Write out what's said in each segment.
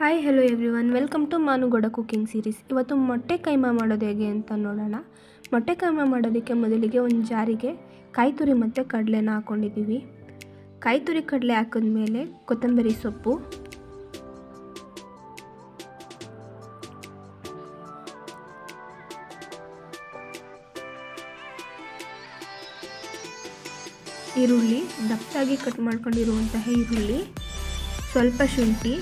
Hi hello everyone, welcome to Manugowda cooking series. ಇವತ್ತು ಮೊಟ್ಟೆ ಕೈಮಾ ಮಾಡೋದು ಹೇಗೆ ಅಂತ ನೋಡೋಣ. ಮೊಟ್ಟೆ ಕೈಮಾ ಮಾಡೋದಕ್ಕೆ ಮೊದಲಿಗೆ ಒಂದು ಜಾರಿಗೆ ಕಾಯಿ ತುರಿ ಮತ್ತು ಕಡಲೆನ ಹಾಕ್ಕೊಂಡಿದ್ದೀವಿ. ಕಾಯಿ ತುರಿ ಕಡಲೆ ಹಾಕಿದ್ಮೇಲೆ ಕೊತ್ತಂಬರಿ ಸೊಪ್ಪು, ಈರುಳ್ಳಿ, ದಪ್ಪದಾಗಿ ಕಟ್ ಮಾಡ್ಕೊಂಡಿರುವಂತಹ ಈರುಳ್ಳಿ, ಸ್ವಲ್ಪ ಶುಂಠಿ,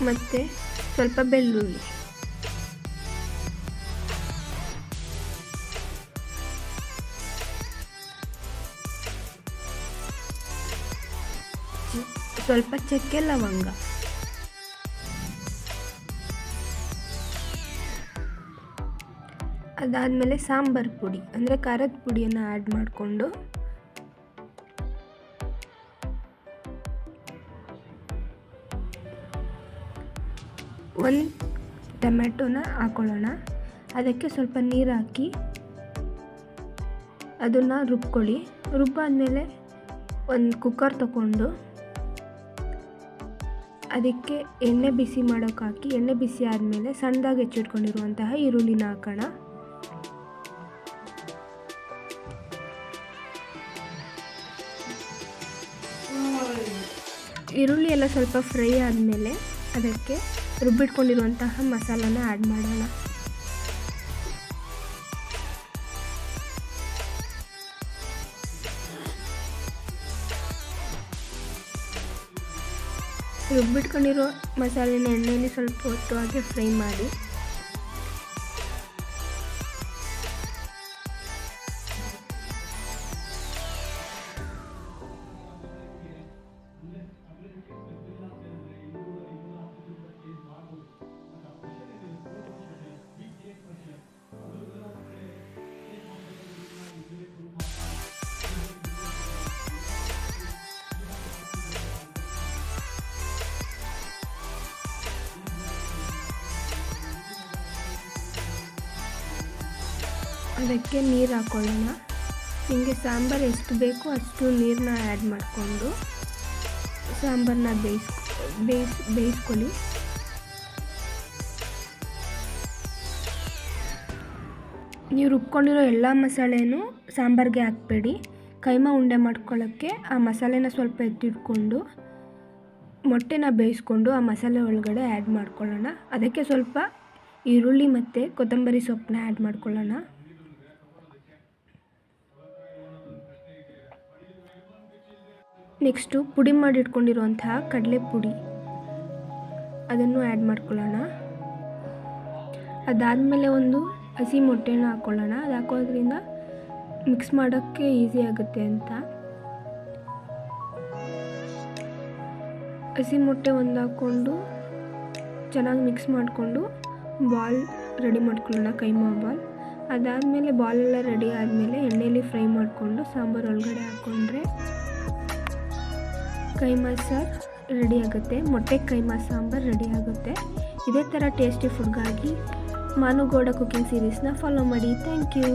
ಮತ್ತು ಸ್ವಲ್ಪ ಬೆಳ್ಳುಳ್ಳಿ. ಸ್ವಲ್ಪ ಚಕ್ಕೆ ಲವಂಗ. ಅದಾದಮೇಲೆ ಸಾಂಬಾರು ಪುಡಿ ಅಂದರೆ ಖಾರದ ಪುಡಿಯನ್ನು ಆ್ಯಡ್ ಮಾಡಿಕೊಂಡು ಒಂದು ಟೊಮೆಟೊನ ಹಾಕೊಳ್ಳೋಣ. ಅದಕ್ಕೆ ಸ್ವಲ್ಪ ನೀರು ಹಾಕಿ ಅದನ್ನು ರುಬ್ಕೊಳ್ಳಿ. ರುಬ್ಬಾದಮೇಲೆ ಒಂದು ಕುಕ್ಕರ್ ತಗೊಂಡು ಅದಕ್ಕೆ ಎಣ್ಣೆ ಬಿಸಿ ಮಾಡೋಕೆ ಹಾಕಿ, ಎಣ್ಣೆ ಬಿಸಿ ಆದಮೇಲೆ ಸಣ್ಣದಾಗಿ ಹೆಚ್ಚಿಟ್ಕೊಂಡಿರುವಂತಹ ಈರುಳ್ಳಿನ ಹಾಕೋಣ. ಈರುಳ್ಳಿ ಎಲ್ಲ ಸ್ವಲ್ಪ ಫ್ರೈ ಆದಮೇಲೆ ಅದಕ್ಕೆ ರುಬ್ಬಿಟ್ಕೊಂಡಿರುವಂತಹ ಮಸಾಲಾನ ಆ್ಯಡ್ ಮಾಡೋಣ. ರುಬ್ಬಿಟ್ಕೊಂಡಿರೋ ಮಸಾಲೆನ ಎಣ್ಣೆಯಲ್ಲಿ ಸ್ವಲ್ಪ ಹೊತ್ತು ಹಾಗೆ ಫ್ರೈ ಮಾಡಿ ಅದಕ್ಕೆ ನೀರು ಹಾಕ್ಕೊಳ್ಳೋಣ. ನಿಮಗೆ ಸಾಂಬಾರು ಎಷ್ಟು ಬೇಕೋ ಅಷ್ಟು ನೀರನ್ನ ಆ್ಯಡ್ ಮಾಡಿಕೊಂಡು ಸಾಂಬಾರನ್ನ ಬೇಯಿಸ್ಕೊಳ್ಳಿ. ನೀವು ರುಬ್ಕೊಂಡಿರೋ ಎಲ್ಲ ಮಸಾಲೆನೂ ಸಾಂಬಾರಿಗೆ ಹಾಕಬೇಡಿ. ಕೈಮಾ ಉಂಡೆ ಮಾಡ್ಕೊಳ್ಳೋಕ್ಕೆ ಆ ಮಸಾಲೆನ ಸ್ವಲ್ಪ ಎತ್ತಿಟ್ಕೊಂಡು ಮೊಟ್ಟೆನ ಬೇಯಿಸ್ಕೊಂಡು ಆ ಮಸಾಲೆ ಒಳಗಡೆ ಆ್ಯಡ್ ಮಾಡ್ಕೊಳ್ಳೋಣ. ಅದಕ್ಕೆ ಸ್ವಲ್ಪ ಈರುಳ್ಳಿ ಮತ್ತು ಕೊತ್ತಂಬರಿ ಸೊಪ್ಪನ್ನ ಆ್ಯಡ್ ಮಾಡ್ಕೊಳ್ಳೋಣ. ನೆಕ್ಸ್ಟು ಪುಡಿ ಮಾಡಿಟ್ಕೊಂಡಿರುವಂತಹ ಕಡಲೆ ಪುಡಿ ಅದನ್ನು ಆ್ಯಡ್ ಮಾಡ್ಕೊಳ್ಳೋಣ. ಅದಾದಮೇಲೆ ಒಂದು ಹಸಿ ಮೊಟ್ಟೆನ ಹಾಕ್ಕೊಳ್ಳೋಣ. ಅದು ಹಾಕೋದ್ರಿಂದ ಮಿಕ್ಸ್ ಮಾಡೋಕ್ಕೆ ಈಸಿ ಆಗುತ್ತೆ ಅಂತ. ಹಸಿ ಮೊಟ್ಟೆ ಒಂದು ಹಾಕ್ಕೊಂಡು ಚೆನ್ನಾಗಿ ಮಿಕ್ಸ್ ಮಾಡಿಕೊಂಡು ಬಾಲ್ ರೆಡಿ ಮಾಡ್ಕೊಳ್ಳೋಣ, ಕೈಮಾ ಬಾಲ್. ಅದಾದಮೇಲೆ ಬಾಲೆಲ್ಲ ರೆಡಿ ಆದಮೇಲೆ ಎಣ್ಣೆಯಲ್ಲಿ ಫ್ರೈ ಮಾಡಿಕೊಂಡು ಸಾಂಬಾರು ಒಳಗಡೆ ಹಾಕ್ಕೊಂಡ್ರೆ ಕೈಮಾ ಸಾರು ರೆಡಿ ಆಗುತ್ತೆ. ಮೊಟ್ಟೆ ಕೈಮಾ ಸಾಂಬಾರು ರೆಡಿ ಆಗುತ್ತೆ. ಇದೇ ಥರ ಟೇಸ್ಟಿ ಫುಡ್ಗಾಗಿ ಮಾನುಗೌಡ ಕುಕಿಂಗ್ ಸೀರೀಸ್ನ ಫಾಲೋ ಮಾಡಿ. Thank you.